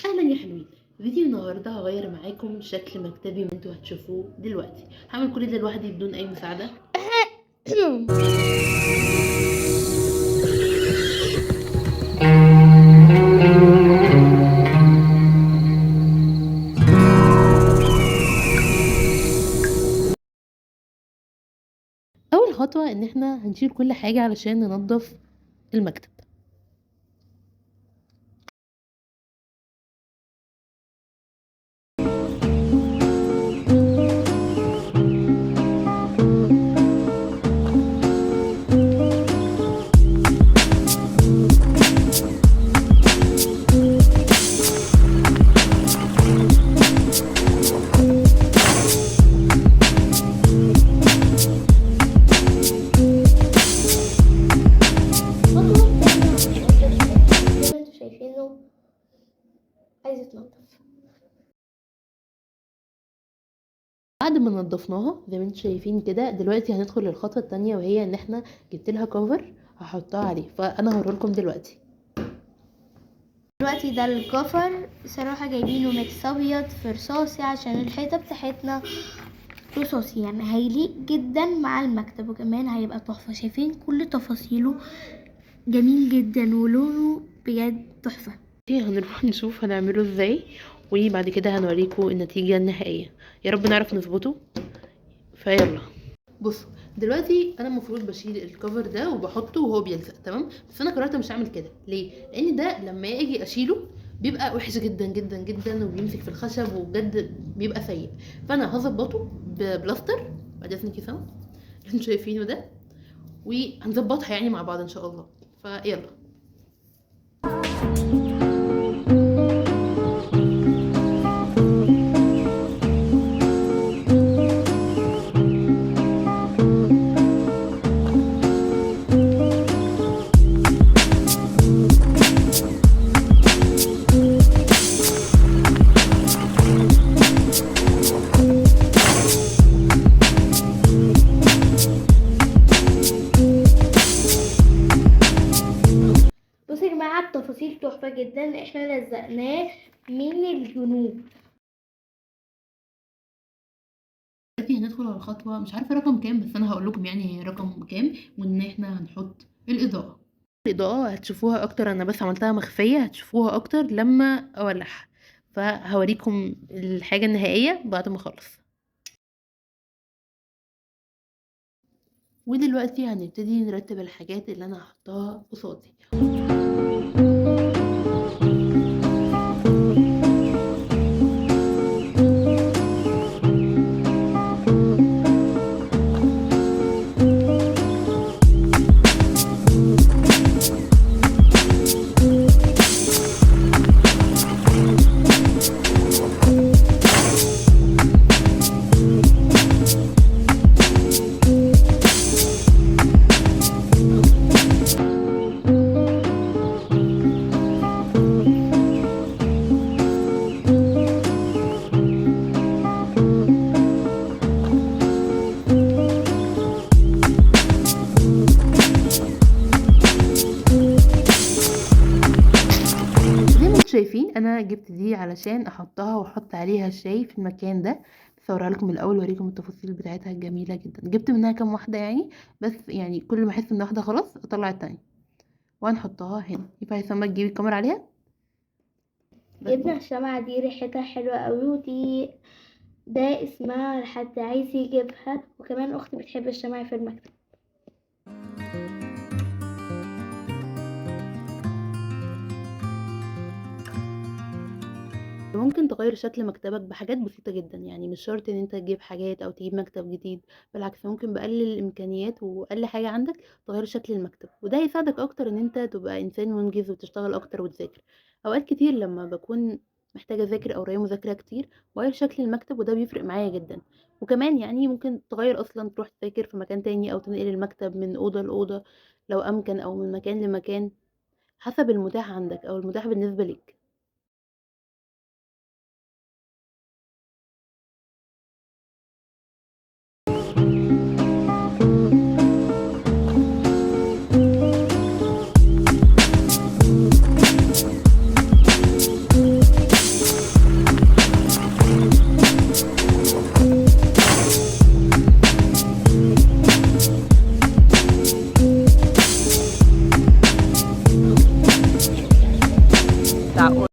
اهلا يا حلوين. فيديو النهارده هغير معاكم شكل مكتبي اللي انتوا هتشوفوه دلوقتي. هعمل كل ده لوحدي بدون اي مساعده. اول خطوه ان احنا هنشيل كل حاجه علشان ننظف المكتب. خطوة تانية عشان ننضف المكان زي ما انتوا شايفينه عايز يتنضف. بعد ما نضفناها زي ما انتوا شايفين كده، دلوقتي هندخل للخطوه التانية، وهي ان احنا جبت لها كفر هحطها عليه، فانا هوريلكم دلوقتي. دلوقتي ده الكفر صراحة جايبينه ميكس ابيض في رصاصي عشان الحيطة بتاعتنا رصاصي، يعني هيليق جدا مع المكتب وكمان هيبقى تحفة. شايفين كل تفاصيله جميل جدا ولونه بجد تحفة. هنروح نشوف هنعمله ازاي، وبعد كده هنوريكم النتيجه النهائيه. يا رب نعرف نظبطه. فيلا بصوا، دلوقتي انا المفروض بشيل الكفر ده وبحطه وهو بيلزق تمام، بس انا قررت مش هعمل كده. ليه؟ لان ده لما اجي اشيله بيبقى وحش جدا جدا جدا، وبيمسك في الخشب وبجد بيبقى سيء. فانا هظبطه ببلاستر بعد اذنك يا سما اللي انتوا شايفينه ده، وهنظبطها يعني مع بعض ان شاء الله. فيلا. بصوا يا جماعة التفاصيل تحفة جدا، احنا لزقناه من الجنوب. دلوقتي هندخل على الخطوة مش عارفة رقم كام، بس أنا هقول لكم يعني هي رقم كام، وإن إحنا هنحط الإضاءة. الإضاءة هتشوفوها أكتر، أنا بس عملتها مخفية، هتشوفوها أكتر لما أولعها. فهوريكم الحاجة النهائية بعد ما أخلص. ودلوقتي هنبتدي نرتب الحاجات اللي أنا هحطها قصادي. شايفين انا جبت دي علشان احطها واحط عليها الشاي في المكان ده. بس اوريها لكم الاول واوريكم التفاصيل بتاعتها الجميله جدا. جبت منها كام واحده يعني، بس يعني كل ما احس ان واحده خلاص اطلع التانية وهنحطها هنا. ينفع يا سما تجيبي الكاميرا عليها؟ جبنا الشمعة دي ريحتها حلوة قوي، ودي ده اسمها لحد عايز يجيبها، وكمان اختي بتحب الشمع في المكتب. ممكن تغير شكل مكتبك بحاجات بسيطة جدا، يعني مش شرط ان انت تجيب حاجات او تجيب مكتب جديد. بالعكس، ممكن بقلل الامكانيات واقل حاجة عندك تغير شكل المكتب، وده هيساعدك اكتر ان انت تبقى انسان منجز وتشتغل اكتر وتذاكر. اوقات كتير لما بكون محتاجة اذاكر او ورايا مذاكرة كتير بغير شكل المكتب، وده بيفرق معايا جدا. وكمان يعني ممكن تغير اصلا، تروح تذاكر في مكان تاني او تنقل المكتب من اوضة لاوضة لو امكن، او من مكان لمكان حسب المتاح عندك او المتاح بالنسبة ليك. www.artoflife.org.